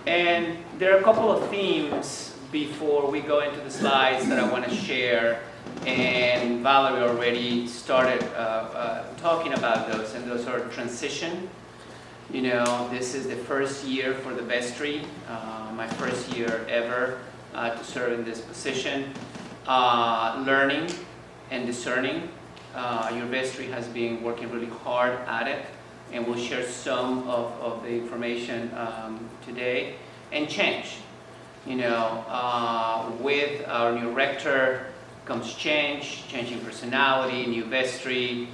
And there are a couple of themes before we go into the slides that I want to share. And Valerie already started talking about those, and those are transition. You know, this is the first year for the vestry, my first year ever to serve in this position. Learning and discerning. Your vestry has been working really hard at it, and we'll share some of the information today. And change. You know, with our new rector comes changing personality, new vestry,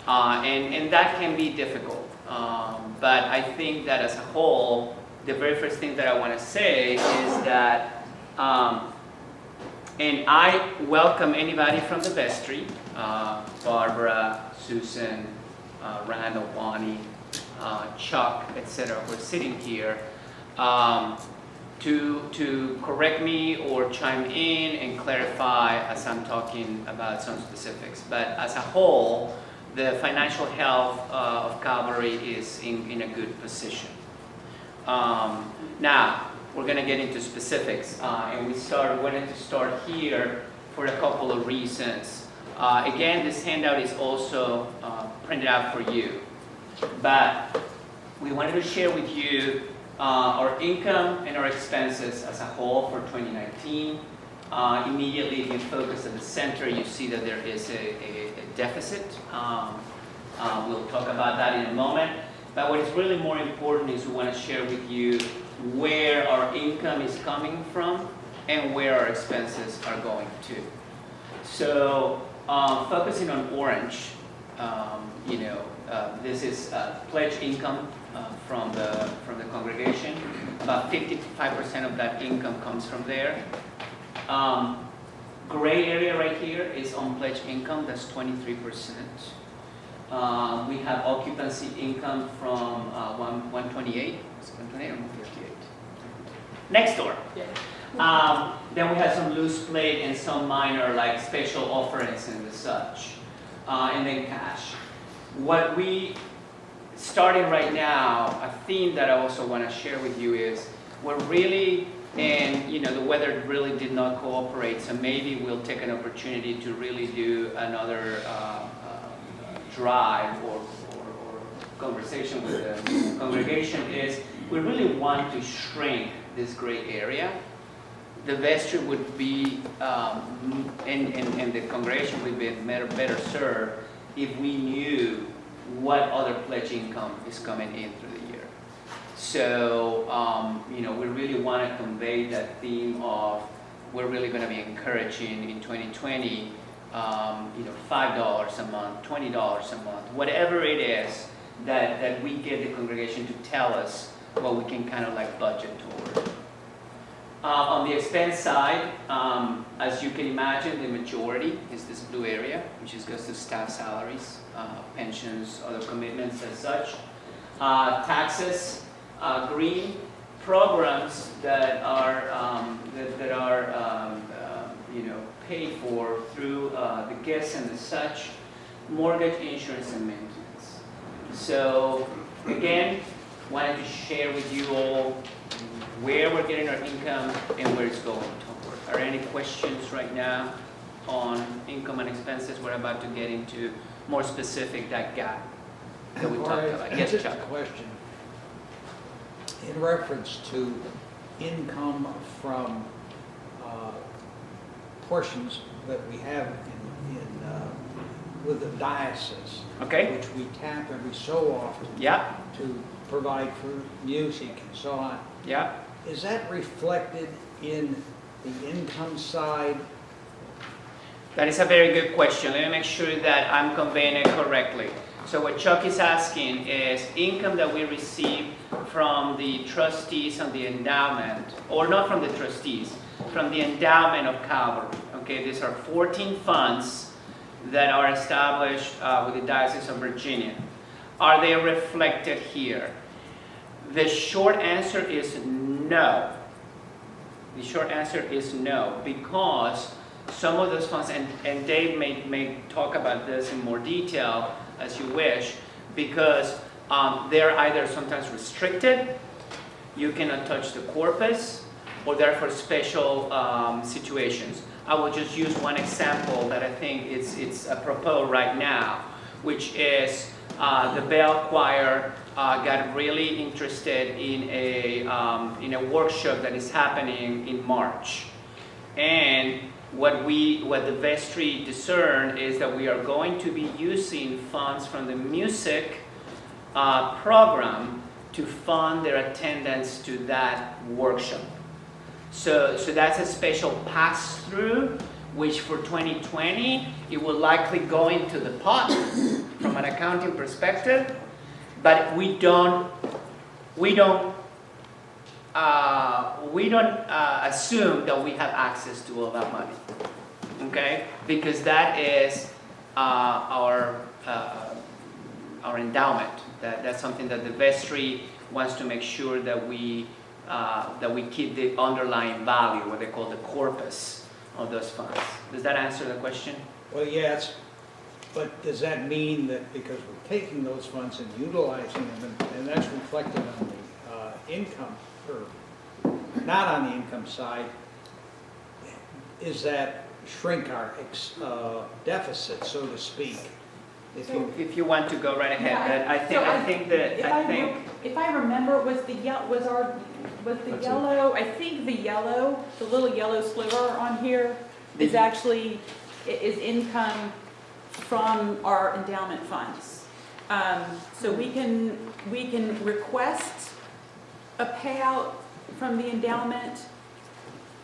and that can be difficult. But I think that as a whole, the very first thing that I want to say is that, and I welcome anybody from the vestry, Barbara, Susan, Randall, Bonnie, Chuck, etc., who are sitting here, to correct me or chime in and clarify as I'm talking about some specifics. But as a whole, the financial health of Calvary is in a good position. Now, we're going to get into specifics, and we wanted to start here for a couple of reasons. Again, this handout is also printed out for you, but we wanted to share with you our income and our expenses as a whole for 2019. Immediately, if you focus at the center, you see that there is a deficit. We'll talk about that in a moment. But what is really more important is we want to share with you where our income is coming from and where our expenses are going to. So, focusing on orange, this is pledge income from the congregation. About 55% of that income comes from there. Gray area right here is unpledged income. That's 23%. We have occupancy income from 128. Is it 128 or 158? Next door. Yeah. Then we have some loose plate and some minor like special offerings and such. And then cash. What we starting right now, a theme that I also want to share with you is we're really, and the weather really did not cooperate, so maybe we'll take an opportunity to really do another drive or conversation with the congregation is we really want to shrink this gray area. The vestry would be, and the congregation would be better served if we knew what other pledge income is coming in through the year. So, we really want to convey that theme of we're really going to be encouraging in 2020, $5 a month, $20 a month, whatever it is that we get the congregation to tell us what we can kind of like budget toward. On the expense side, as you can imagine, the majority is this blue area, which goes to staff salaries, pensions, other commitments as such. Taxes, green, programs that are paid for through the guests and such, mortgage, insurance, and maintenance. So again, wanted to share with you all where we're getting our income and where it's going toward. Are there any questions right now on income and expenses? We're about to get into more specific, that gap that we talked about. Yes, just Chuck. a question. In reference to income from portions that we have with the diocese, Okay. which we tap every so often Yeah. to provide for music and so on. Yeah. Is that reflected in the income side? That is a very good question. Let me make sure that I'm conveying it correctly. So what Chuck is asking is income that we receive from the trustees and the endowment, or not from the trustees, from the endowment of Calvary. Okay, these are 14 funds that are established with the Diocese of Virginia. Are they reflected here? The short answer is no. The short answer is no, because some of those funds, and Dave may talk about this in more detail as you wish, because they're either sometimes restricted, you cannot touch the corpus, or they're for special situations. I will just use one example that I think it's apropos right now, which is the bell choir got really interested in a workshop that is happening in March. And what the vestry discerned is that we are going to be using funds from the music program to fund their attendance to that workshop. So that's a special pass-through, which for 2020, it will likely go into the pot from an accounting perspective, but we don't assume that we have access to all that money, okay? Because that is our endowment. That's something that the vestry wants to make sure that we keep the underlying value, what they call the corpus of those funds. Does that answer the question? Well, yes, but does that mean that because we're taking those funds and utilizing them, and that's reflected on the income, or not on the income side, is that shrink our deficit, so to speak? If you want to go right ahead, but I think if I remember, was the yellow, I think the little yellow sliver on here is actually, is income from our endowment funds. So we can request a payout from the endowment,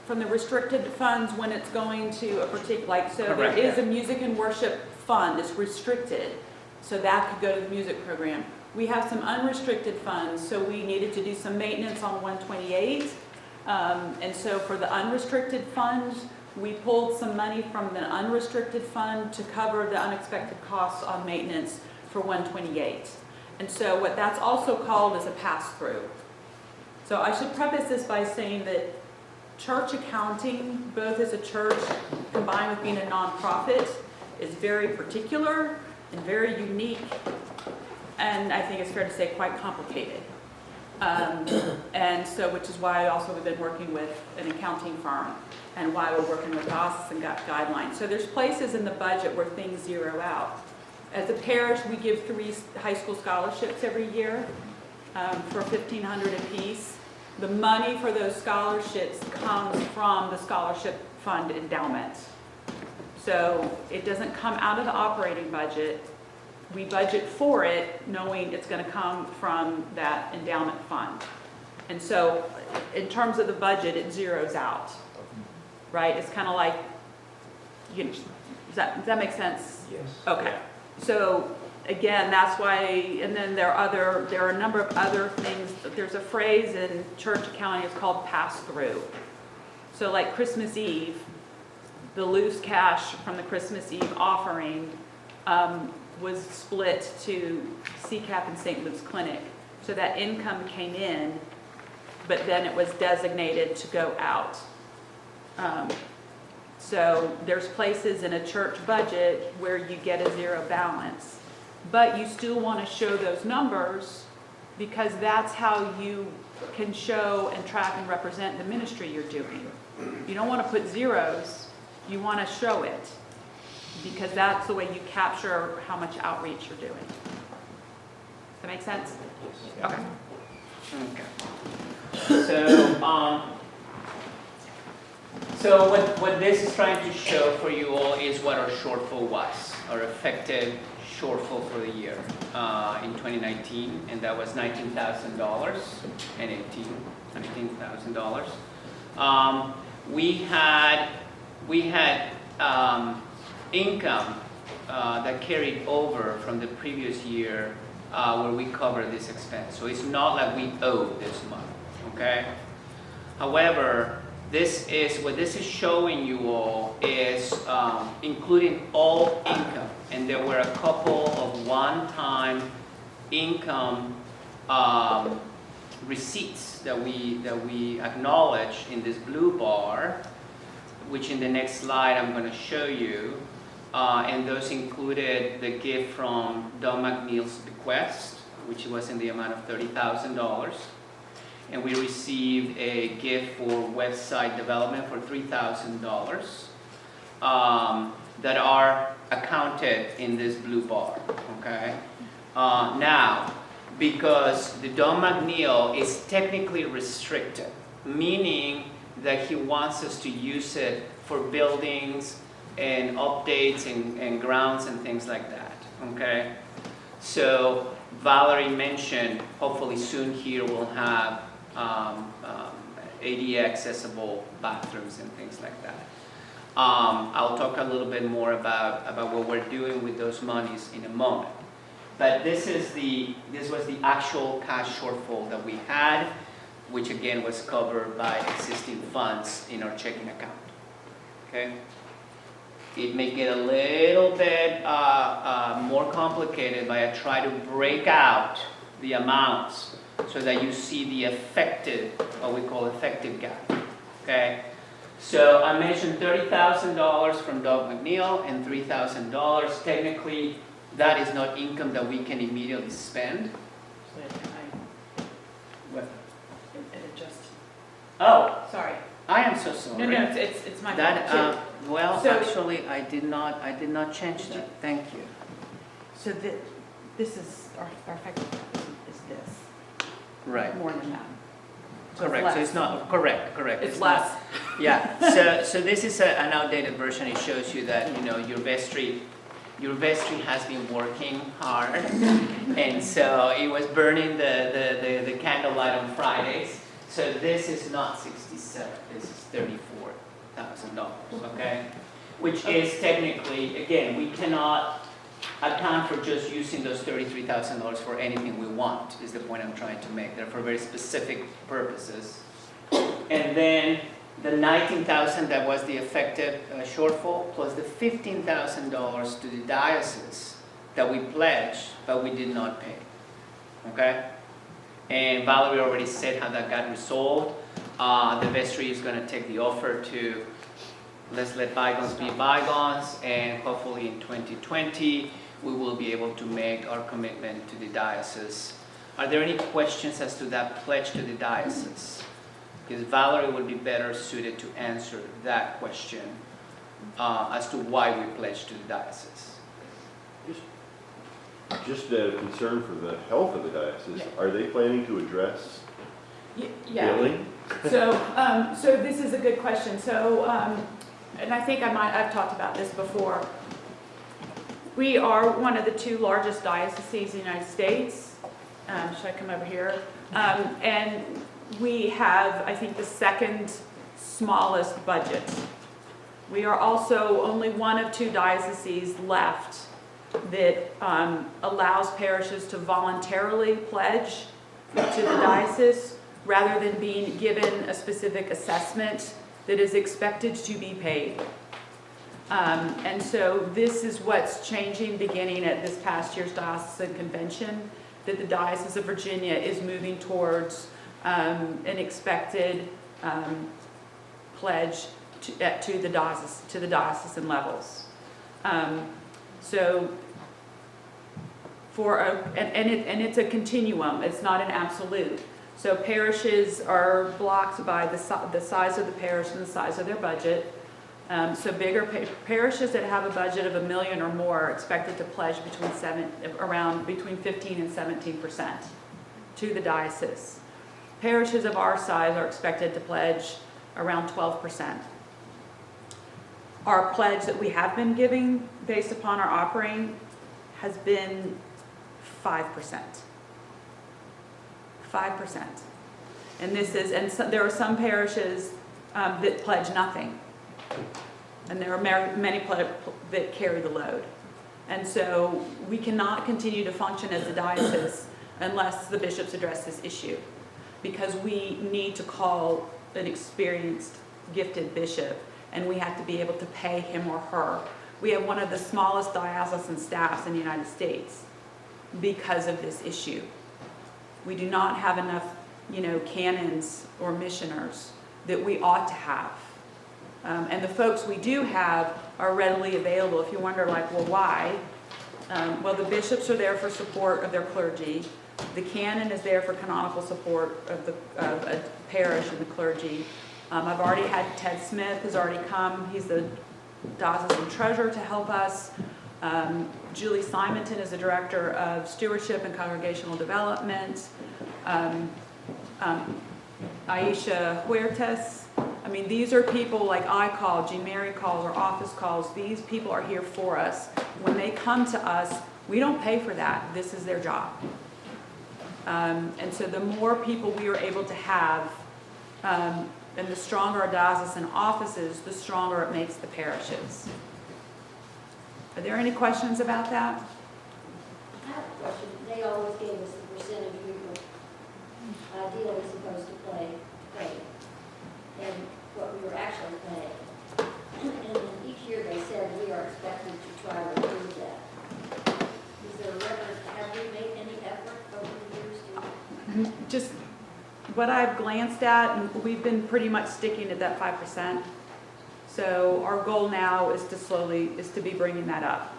from the restricted funds when it's going to a particular, like, so Correct, there is yeah. a music and worship fund that's restricted, so that could go to the music program. We have some unrestricted funds, so we needed to do some maintenance on 128. And so for the unrestricted funds, we pulled some money from the unrestricted fund to cover the unexpected costs on maintenance for 128. And so what that's also called is a pass-through. So I should preface this by saying that church accounting, both as a church combined with being a nonprofit, is very particular and very unique, and I think it's fair to say quite complicated. And so, which is why also we've been working with an accounting firm, and why we're working with OSS and got guidelines. So there's places in the budget where things zero out. As a parish, we give 3 high school scholarships every year for $1,500 apiece. The money for those scholarships comes from the scholarship fund endowment. So it doesn't come out of the operating budget. We budget for it knowing it's going to come from that endowment fund. And so in terms of the budget, it zeroes out, right? It's kind of like, you know, does that make sense? Yes. Okay. So again, that's why, and then there are a number of other things. There's a phrase in church accounting, it's called pass-through. So like Christmas Eve, the loose cash from the Christmas Eve offering was split to CCAP and St. Luke's Clinic. So that income came in, but then it was designated to go out. So there's places in a church budget where you get a zero balance, but you still want to show those numbers because that's how you can show and track and represent the ministry you're doing. You don't want to put zeros, you want to show it because that's the way you capture how much outreach you're doing. Does that make sense? Okay. So what this is trying to show for you all is what our shortfall was, our effective shortfall for the year in 2019, and that was $19,000 and $19,000. We had income that carried over from the previous year where we covered this expense. So it's not like we owe this money, okay? However, what this is showing you all is including all income, and there were a couple of one-time income receipts that we acknowledge in this blue bar, which in the next slide I'm going to show you, and those included the gift from Don McNeil's bequest which was in the amount of $30,000. And we received a gift for website development for $3,000 that are accounted in this blue bar, okay? Now, because the Don McNeil is technically restricted, meaning that he wants us to use it for buildings and updates and grounds and things like that, okay? So Valerie mentioned, hopefully soon here we'll have ADA accessible bathrooms and things like that. I'll talk a little bit more about what we're doing with those monies in a moment. But this was the actual cash shortfall that we had, which again was covered by existing funds in our checking account. Okay? It may get a little bit more complicated, but I try to break out the amounts so that you see the effective, what we call effective gap. Okay? So I mentioned $30,000 from Doug McNeil and $3,000. Technically, that is not income that we can immediately spend. What? It adjusted. Oh, Sorry. I am so sorry. No, it's my That, fault too. well, So- actually, I did not change that. Thank you. So this is, our effective gap is this, Right. more than that. Correct. So it's not correct. It's not- less. Yeah. So this is an outdated version. It shows you that your vestry has been working hard, and so it was burning the candlelight on Fridays. So this is not 67. This is $34,000. Okay, which is technically, again, we cannot account for just using those $33,000 for anything we want, is the point I'm trying to make. They're for very specific purposes. And then the $19,000 that was the effective shortfall, plus the $15,000 to the diocese that we pledged, but we did not pay. Okay? And Valerie already said how that got resolved. The vestry is going to take the offer to let's let bygones be bygones, and hopefully in 2020 we will be able to make our commitment to the diocese. Are there any questions as to that pledge to the diocese? Because Valerie would be better suited to answer that question as to why we pledge to the diocese. Just a concern for the health of the diocese. Yeah. Are they planning to address Yeah. billing? So this is a good question. So, and I think I've talked about this before. We are one of the two largest dioceses in the United States. Should I come over here? And we have, I think, the second smallest budget. We are also only one of two dioceses left that allows parishes to voluntarily pledge to the diocese rather than being given a specific assessment that is expected to be paid. And so this is what's changing beginning at this past year's diocesan convention, that the Diocese of Virginia is moving towards an expected pledge to the diocesan levels. So and it's a continuum. It's not an absolute. So parishes are blocked by the size of the parish and the size of their budget. So bigger parishes that have a budget of $1 million or more are expected to pledge between 15 and 17% to the diocese. Parishes of our size are expected to pledge around 12%. Our pledge that we have been giving based upon our operating has been 5%. 5%. And so there are some parishes that pledge nothing. And there are many that carry the load. And so we cannot continue to function as a diocese unless the bishops address this issue, because we need to call an experienced, gifted bishop, and we have to be able to pay him or her. We have one of the smallest diocesan staffs in the United States because of this issue. We do not have enough, canons or missioners that we ought to have. And the folks we do have are readily available. If you wonder, well, why? Well, the bishops are there for support of their clergy. The canon is there for canonical support of a parish and the clergy. I've already had Ted Smith has already come. He's the diocesan treasurer to help us. Julie Simonton is the director of stewardship and congregational development. Aisha Huertas. I mean, these are people like I call, Jean Mary calls, or office calls. These people are here for us. When they come to us, we don't pay for that. This is their job. And so the more people we are able to have, and the stronger our diocesan offices, the stronger it makes the parishes. Are there any questions about that? I have a question. They always gave us the percentage we were ideally supposed to pay, and what we were actually paying. And then each year they said we are expected to try to improve that. Is there a record, have we made any effort over the years to? Just what I've glanced at, and we've been pretty much sticking at that 5%. So our goal now is to be bringing that up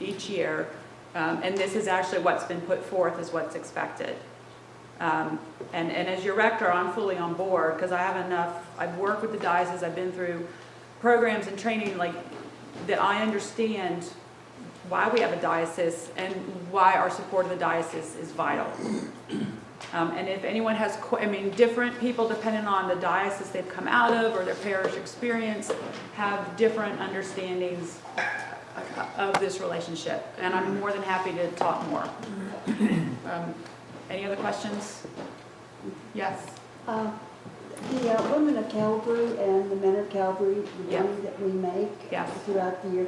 each year. And this is actually what's been put forth as what's expected. And as your rector, I'm fully on board because I have enough, I've worked with the diocese, I've been through programs and training like that I understand why we have a diocese and why our support of the diocese is vital. And if anyone has, different people depending on the diocese they've come out of or their parish experience have different understandings of this relationship. And I'm more than happy to talk more. Any other questions? Yes? The women of Calvary and the men of Calvary, the Yeah. money that we make Yes. throughout the year,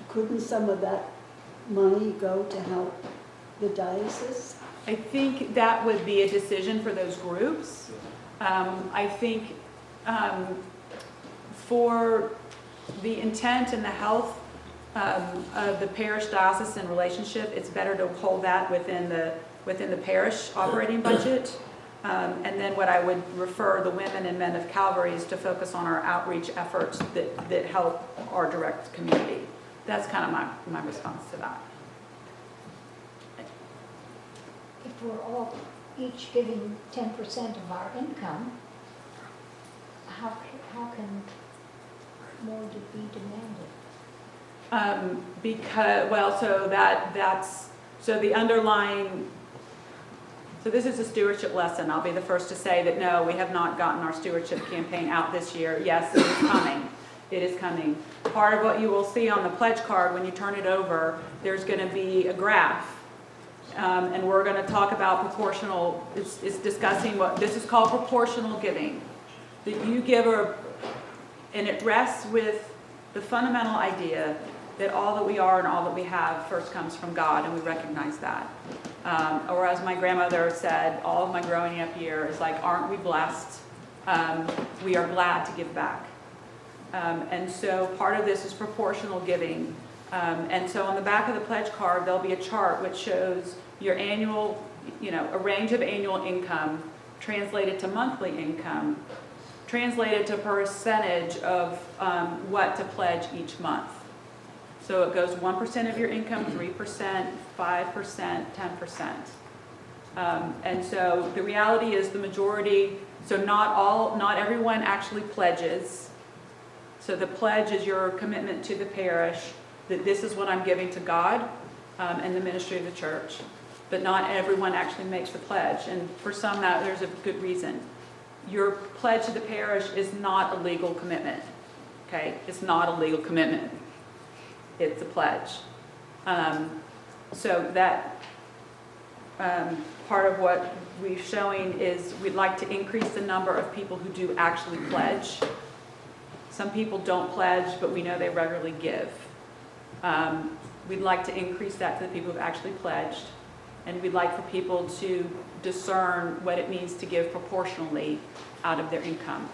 couldn't some of that money go to help the diocese? I think that would be a decision for those groups. I think for the intent and the health of the parish diocesan relationship, it's better to hold that within the parish operating budget. And then what I would refer the women and men of Calvary is to focus on our outreach efforts that help our direct community. That's kind of my response to that. If we're all each giving 10% of our income, how can more be demanded? Because, well, so the underlying, so this is a stewardship lesson. I'll be the first to say that no, we have not gotten our stewardship campaign out this year. Yes, it is coming. It is coming. Part of what you will see on the pledge card when you turn it over, there's going to be a graph. And we're going to talk about proportional, it's discussing what, this is called proportional giving. That you give, and it rests with the fundamental idea that all that we are and all that we have first comes from God, and we recognize that. Or as my grandmother said, all of my growing up here is like, aren't we blessed? We are glad to give back. And so part of this is proportional giving. And so on the back of the pledge card, there'll be a chart which shows your annual, a range of annual income translated to monthly income, translated to percentage of what to pledge each month. So it goes 1% of your income, 3%, 5%, 10%. And so the reality is the majority, so not everyone actually pledges. So the pledge is your commitment to the parish that this is what I'm giving to God and the ministry of the church. But not everyone actually makes the pledge. And for some, there's a good reason. Your pledge to the parish is not a legal commitment. Okay? It's not a legal commitment. It's a pledge. So that part of what we're showing is we'd like to increase the number of people who do actually pledge. Some people don't pledge, but we know they regularly give. We'd like to increase that to the people who've actually pledged. And we'd like for people to discern what it means to give proportionally out of their income.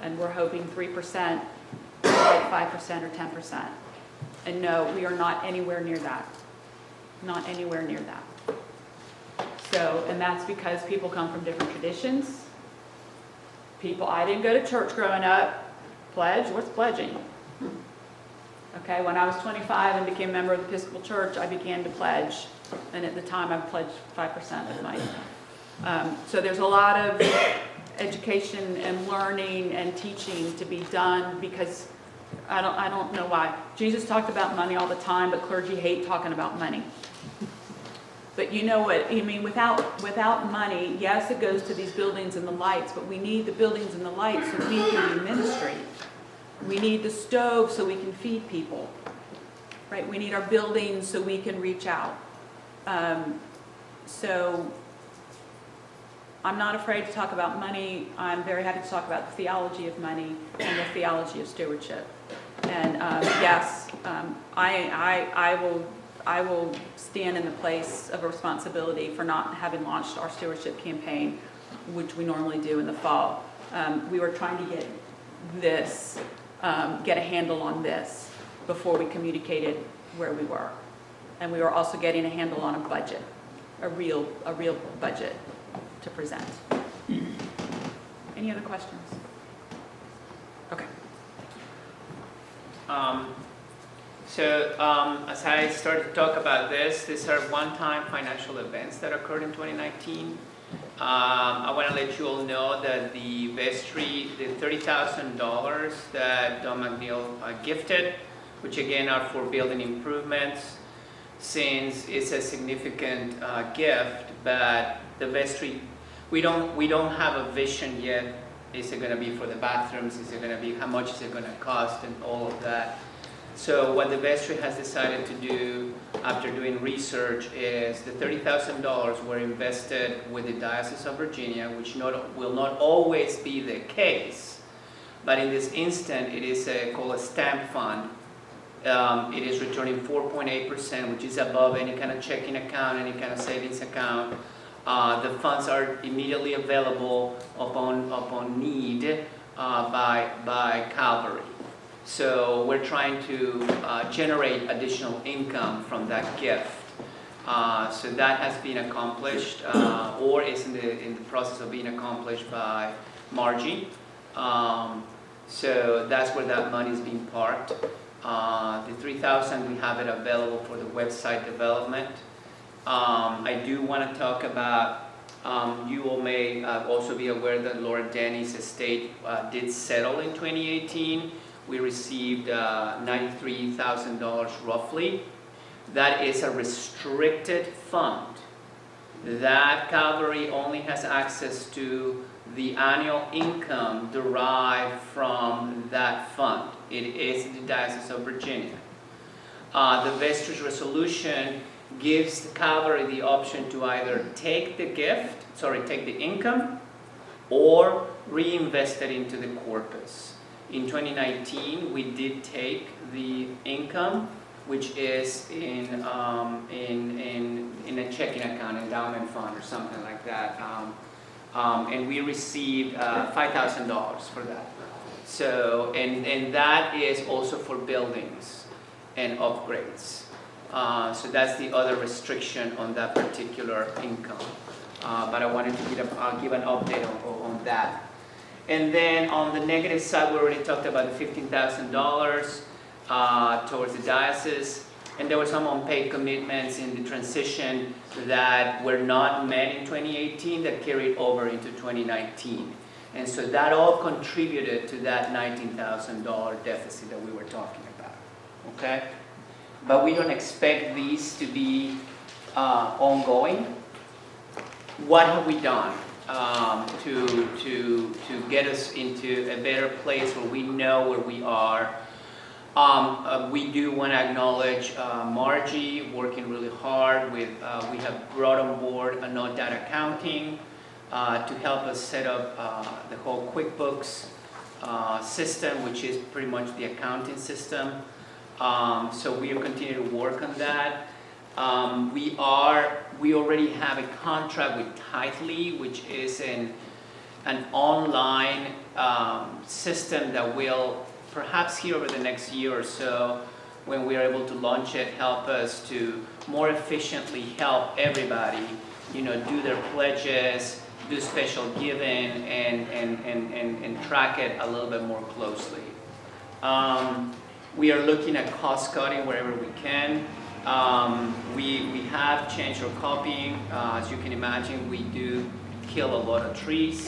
And we're hoping 3%, like 5% or 10%. And no, we are not anywhere near that. Not anywhere near that. So, and that's because people come from different traditions. I didn't go to church growing up. Pledge? What's pledging? Okay, when I was 25 and became a member of the Episcopal Church, I began to pledge, and at the time I pledged 5% of my. So there's a lot of education and learning and teaching to be done, because I don't know why. Jesus talked about money all the time, but clergy hate talking about money. But you know what, I mean, without money, yes, it goes to these buildings and the lights, but we need the buildings and the lights so we can do ministry. We need the stove so we can feed people, right? We need our buildings so we can reach out. So I'm not afraid to talk about money. I'm very happy to talk about the theology of money and the theology of stewardship. And yes, I will stand in the place of a responsibility for not having launched our stewardship campaign, which we normally do in the fall. We were trying to get a handle on this before we communicated where we were. And we were also getting a handle on a budget, a real budget to present. Any other questions? Okay. As I started to talk about this, these are one-time financial events that occurred in 2019. I want to let you all know that the vestry, the $30,000 that Don McNeil gifted, which again are for building improvements, since it's a significant gift, but the vestry, we don't have a vision yet. Is it going to be for the bathrooms? Is it going to be, how much is it going to cost, and all of that? So what the vestry has decided to do after doing research is the $30,000 were invested with the Diocese of Virginia, which will not always be the case, but in this instant it is called a stamp fund. It is returning 4.8%, which is above any kind of checking account, any kind of savings account. The funds are immediately available upon need by Calvary. So we're trying to generate additional income from that gift. So that has been accomplished, or is in the process of being accomplished by Margie. So that's where that money is being parked. The $3,000, we have it available for the website development. I do want to talk about, you all may also be aware that Laura Denny's estate did settle in 2018. We received $93,000 roughly. That is a restricted fund. That Calvary only has access to the annual income derived from that fund. It is the Diocese of Virginia. The vestry's resolution gives the Calvary the option to either take the income, or reinvest it into the corpus. In 2019, we did take the income, which is in a checking account, endowment fund, or something like that, and we received $5,000 for that. So, and that is also for buildings and upgrades. So that's the other restriction on that particular income. But I wanted to give an update on that. And then on the negative side, we already talked about the $15,000 towards the diocese. And there were some unpaid commitments in the transition that were not met in 2018 that carried over into 2019. And so that all contributed to that $19,000 deficit that we were talking about. Okay? But we don't expect these to be ongoing. What have we done to get us into a better place where we know where we are? We do want to acknowledge Margie working really hard with, we have brought on board a no data accounting to help us set up the whole QuickBooks system, which is pretty much the accounting system. So we are continuing to work on that. We already have a contract with Tithely, which is an online system that will, perhaps here over the next year or so, when we are able to launch it, help us to more efficiently help everybody, do their pledges, do special giving, and track it a little bit more closely. We are looking at cost cutting wherever we can. We have changed our copying. As you can imagine, we do kill a lot of trees,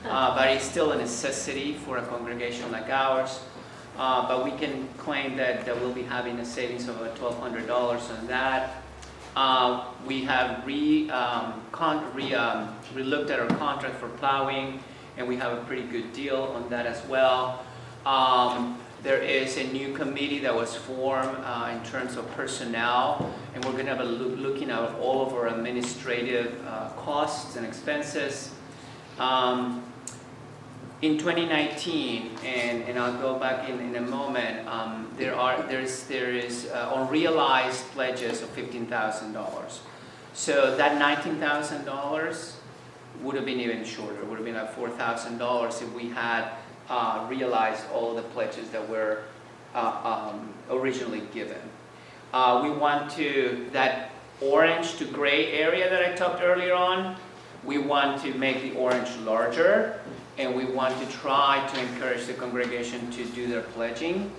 but it's still a necessity for a congregation like ours. But we can claim that we'll be having a savings of about $1,200 on that. We have re-looked at our contract for plowing, and we have a pretty good deal on that as well. There is a new committee that was formed in terms of personnel, and we're going to have looking at all of our administrative costs and expenses. In 2019, and I'll go back in a moment, there is unrealized pledges of $15,000. So that $19,000 would have been even shorter. It would have been like $4,000 if we had realized all the pledges that were originally given. We want to, that orange to gray area that I talked earlier on, we want to make the orange larger, and we want to try to encourage the congregation to do their pledging.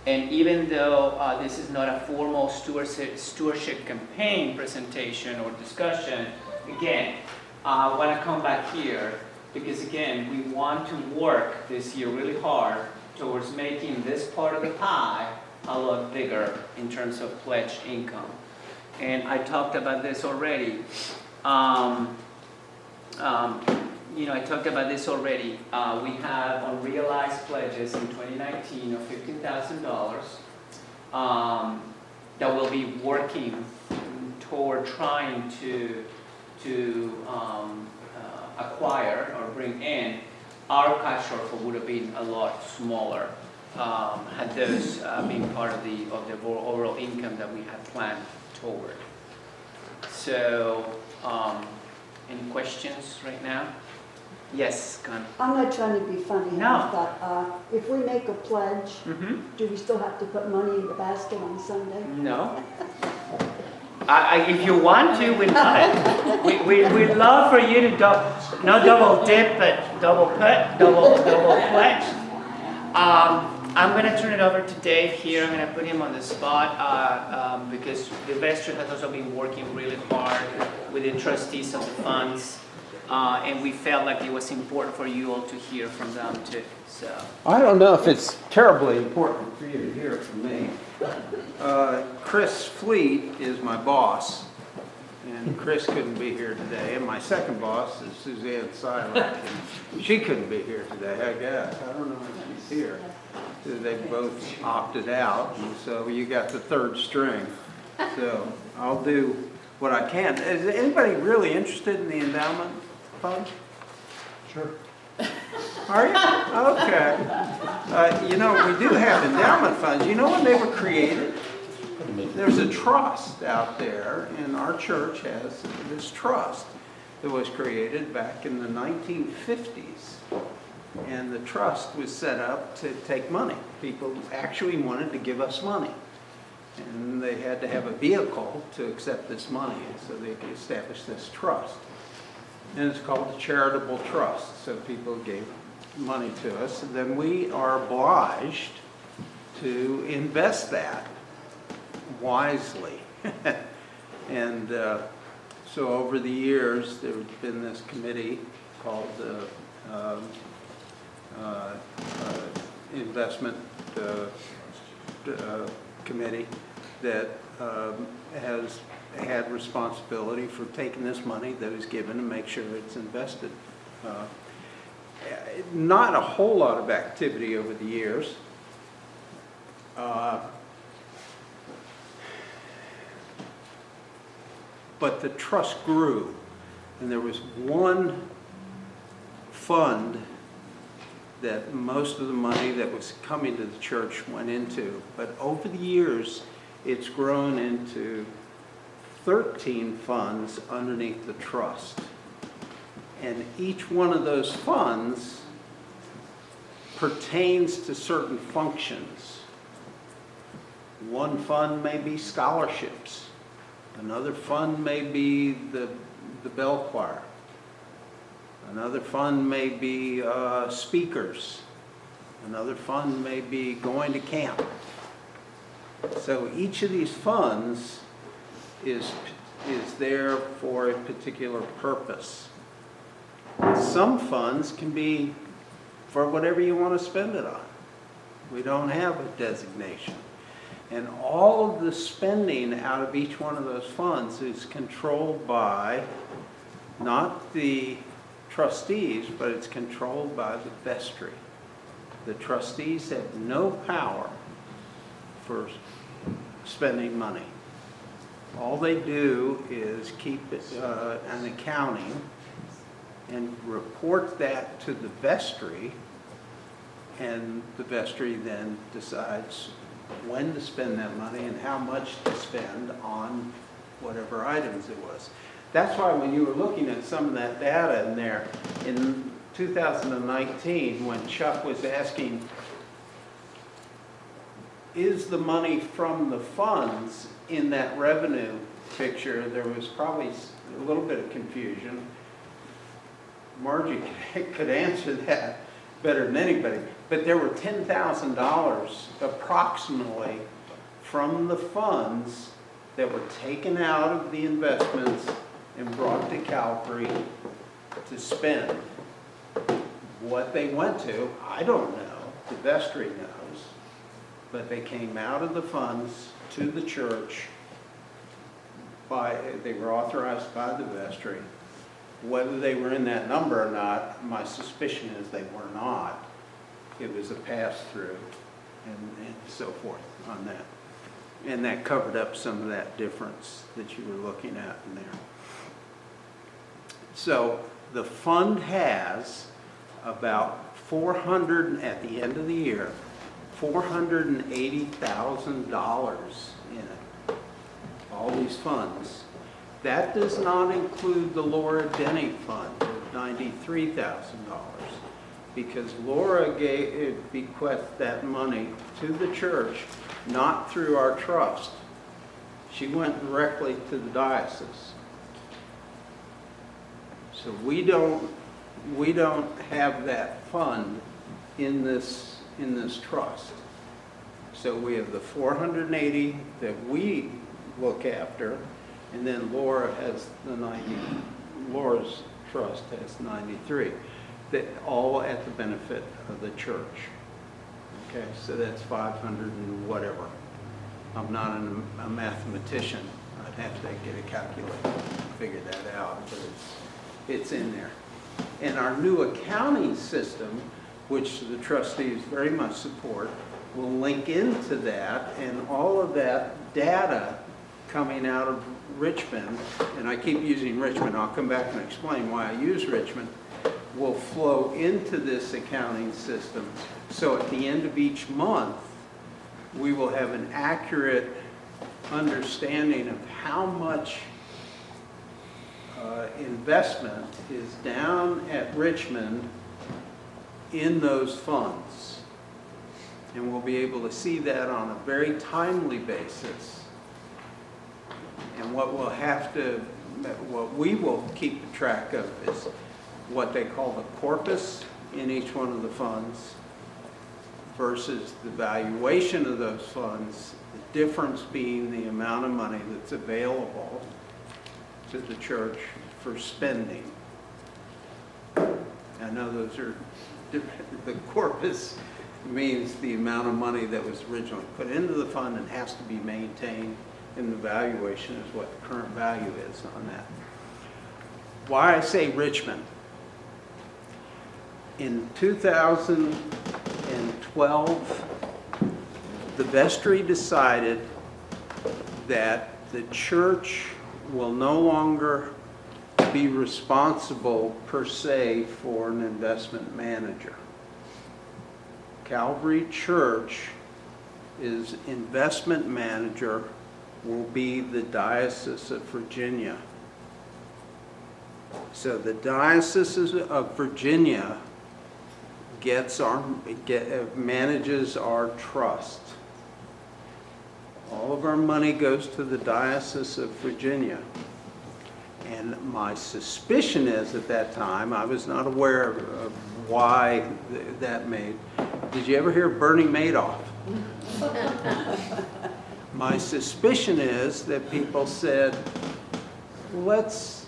And even though this is not a formal stewardship campaign presentation or discussion, again, I want to come back here because, again, we want to work this year really hard towards making this part of the pie a lot bigger in terms of pledged income. And I talked about this already. I talked about this already. We have unrealized pledges in 2019 of $15,000 that will be working toward trying to acquire or bring in. Our cash shortfall would have been a lot smaller had those been part of the overall income that we had planned toward. So, any questions right now? Yes, Con. I'm not trying to be funny, No. but if we make a pledge, Mm-hmm. do we still have to put money in the basket on Sunday? No. If you want to, we'd love it. We'd love for you to not double dip, but double put, double pledge. I'm going to turn it over to Dave here. I'm going to put him on the spot because the vestry has also been working really hard with the trustees of the funds. And we felt like it was important for you all to hear from them too. So I don't know if it's terribly important for you to hear from me. Chris Fleet is my boss, and Chris couldn't be here today. And my second boss is Suzanne Silent, and she couldn't be here today, I guess. I don't know if she's here. They both opted out, and so you got the third string. So I'll do what I can. Is anybody really interested in the endowment fund? Sure. Are you? Okay. We do have endowment funds. You know when they were created? There's a trust out there, and our church has this trust that was created back in the 1950s. And the trust was set up to take money. People actually wanted to give us money. And they had to have a vehicle to accept this money, so they established this trust. And it's called the charitable trust. So people gave money to us, and then we are obliged to invest that wisely. And so over the years, there's been this committee called the investment committee that has had responsibility for taking this money that is given and make sure it's invested. Not a whole lot of activity over the years. But the trust grew, and there was one fund that most of the money that was coming to the church went into. But over the years, it's grown into 13 funds underneath the trust. And each one of those funds pertains to certain functions. One fund may be scholarships. Another fund may be the bell choir. Another fund may be speakers. Another fund may be going to camp. So each of these funds is there for a particular purpose. Some funds can be for whatever you want to spend it on. We don't have a designation. And all of the spending out of each one of those funds is controlled by not the trustees, but it's controlled by the vestry. The trustees have no power for spending money. All they do is keep an accounting and report that to the vestry, and the vestry then decides when to spend that money and how much to spend on whatever items it was. That's why when you were looking at some of that data in there, in 2019, when Chuck was asking, is the money from the funds in that revenue picture, there was probably a little bit of confusion. Margie could answer that better than anybody, but there were $10,000 approximately from the funds that were taken out of the investments and brought to Calvary to spend. What they went to, I don't know, the vestry knows, but they came out of the funds to the church they were authorized by the vestry. Whether they were in that number or not, my suspicion is they were not. It was a pass-through and so forth on that. And that covered up some of that difference that you were looking at in there. So the fund has about at the end of the year, $480,000 in it. All these funds. That does not include the Laura Denny Fund of $93,000, because Laura bequeathed that money to the church, not through our trust. She went directly to the diocese. So we don't have that fund in this trust. So we have the 480 that we look after, and then Laura has Laura's trust has 93. That all at the benefit of the church. Okay, so that's 500 and whatever. I'm not a mathematician. I'd have to get a calculator to figure that out, but it's in there. And our new accounting system, which the trustees very much support, will link into that, and all of that data coming out of Richmond, and I keep using Richmond, I'll come back and explain why I use Richmond, will flow into this accounting system. So at the end of each month, we will have an accurate understanding of how much investment is down at Richmond in those funds. And we'll be able to see that on a very timely basis. And what we will keep track of is what they call the corpus in each one of the funds versus the valuation of those funds, the difference being the amount of money that's available to the church for spending. I know those are different. The corpus means the amount of money that was originally put into the fund and has to be maintained, and the valuation is what the current value is on that. Why I say Richmond. In 2012, the vestry decided that the church will no longer be responsible per se for an investment manager. Calvary Church is investment manager will be the Diocese of Virginia. So the Diocese of Virginia manages our trust. All of our money goes to the Diocese of Virginia. And my suspicion is at that time, I was not aware of why that made. Did you ever hear of Bernie Madoff? My suspicion is that people said, let's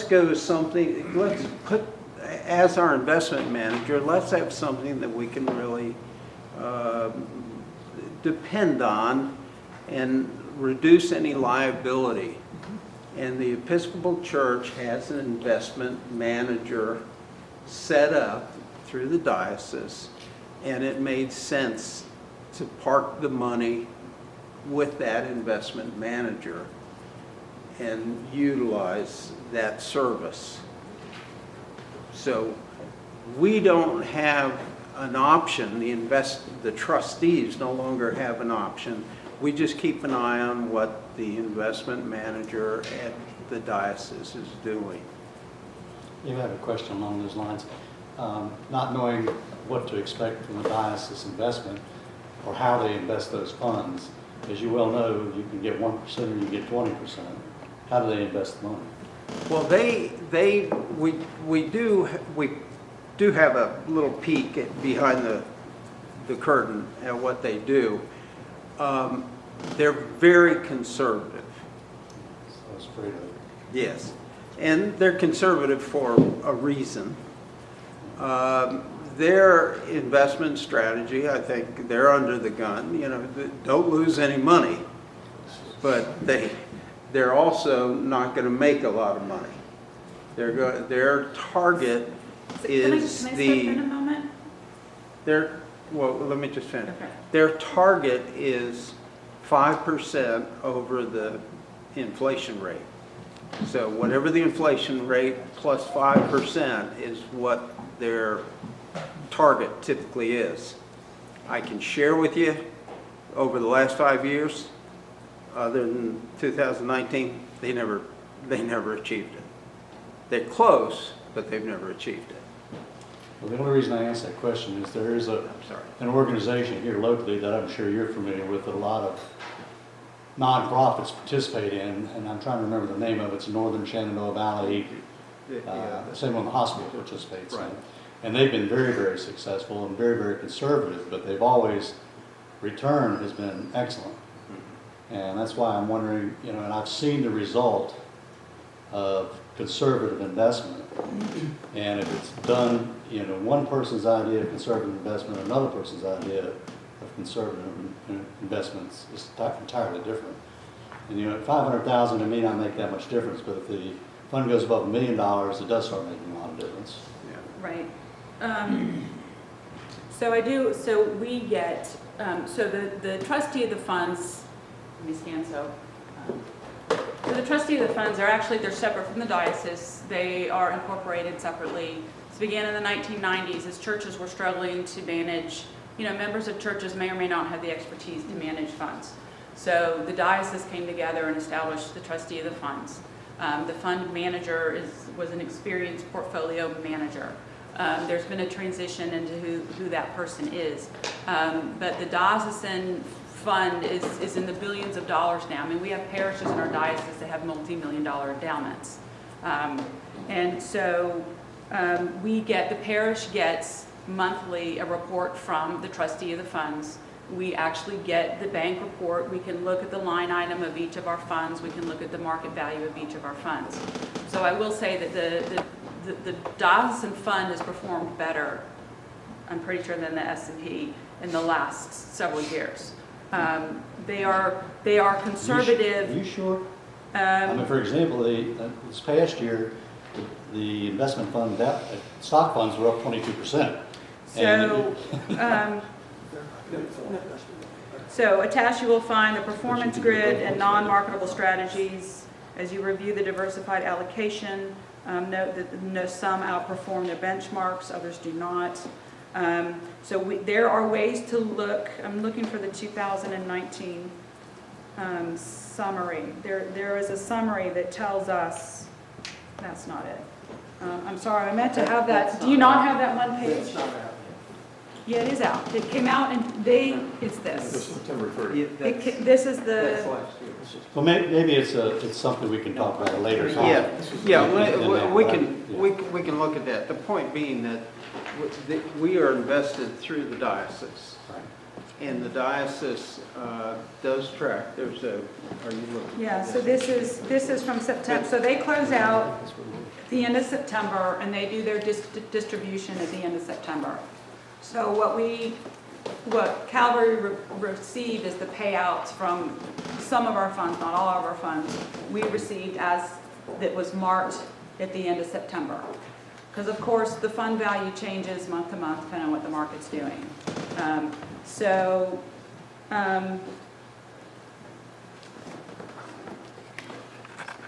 go something, let's put, as our investment manager, let's have something that we can really depend on and reduce any liability. And the Episcopal Church has an investment manager set up through the diocese, and it made sense to park the money with that investment manager and utilize that service. So we don't have an option, the trustees no longer have an option. We just keep an eye on what the investment manager at the diocese is doing. You have a question along those lines. Not knowing what to expect from the diocese investment or how they invest those funds, as you well know, you can get 1% or you can get 20%. How do they invest the money? Well, we do have a little peek behind the curtain at what they do. They're very conservative. So I was afraid of it. Yes, and they're conservative for a reason. Their investment strategy, I think they're under the gun, don't lose any money, but they're also not going to make a lot of money. Their target is Can I step in a moment? well, let me just finish. Okay. Their target is 5% over the inflation rate. So whatever the inflation rate plus 5% is what their target typically is. I can share with you, over the last 5 years, other than 2019, they never achieved it. They're close, but they've never achieved it. Well, the only reason I asked that question is there is an organization here locally that I'm sure you're familiar with that a lot of nonprofits participate in, and I'm trying to remember the name of it. It's Northern Shenandoah Valley. The same one the hospital participates in. And they've been very, very successful and very, very conservative, but they've always, return has been excellent. And that's why I'm wondering, and I've seen the result of conservative investment. And if it's done, one person's idea of conservative investment, another person's idea of conservative investments is entirely different. And at $500,000, it may not make that much difference, but if the fund goes above $1 million, it does start making a lot of difference. Right. So we get, so the trustee of the funds, let me stand so the trustee of the funds they're separate from the diocese. They are incorporated separately. This began in the 1990s as churches were struggling to manage, members of churches may or may not have the expertise to manage funds. So the diocese came together and established the trustee of the funds. The fund manager was an experienced portfolio manager. There's been a transition into who that person is. But the diocesan fund is in the billions of dollars now. I mean, we have parishes in our diocese that have multi-million-dollar endowments. And so the parish gets monthly a report from the trustee of the funds. We actually get the bank report. We can look at the line item of each of our funds. We can look at the market value of each of our funds. So I will say that the diocesan fund has performed better, I'm pretty sure, than the S&P in the last several years. They are conservative. Are you sure? For example, this past year, the investment fund, stock funds were up 22%. So attached you will find the performance grid and non-marketable strategies. As you review the diversified allocation, note that some outperform their benchmarks, others do not. There are ways to look. I'm looking for the 2019 summary. There is a summary that tells us, that's not it. I'm sorry, I meant to have that. Do you not have that one page? It's not out Yeah, it is out. It came out and it's yet. It's this. September 30th. This is That's the, last year. Well, maybe it's something we can talk about at a later time. We can look at that. The point being that we are invested through the diocese. Right. And the diocese does track, there's a, are you looking? Yeah, at so this is from September, so they close out the end of September, and they do their distribution at the end of September. So what Calvary received is the payouts from some of our funds, not all of our funds, we received as, that was marked at the end of September. Because of course, the fund value changes month to month depending on what the market's doing.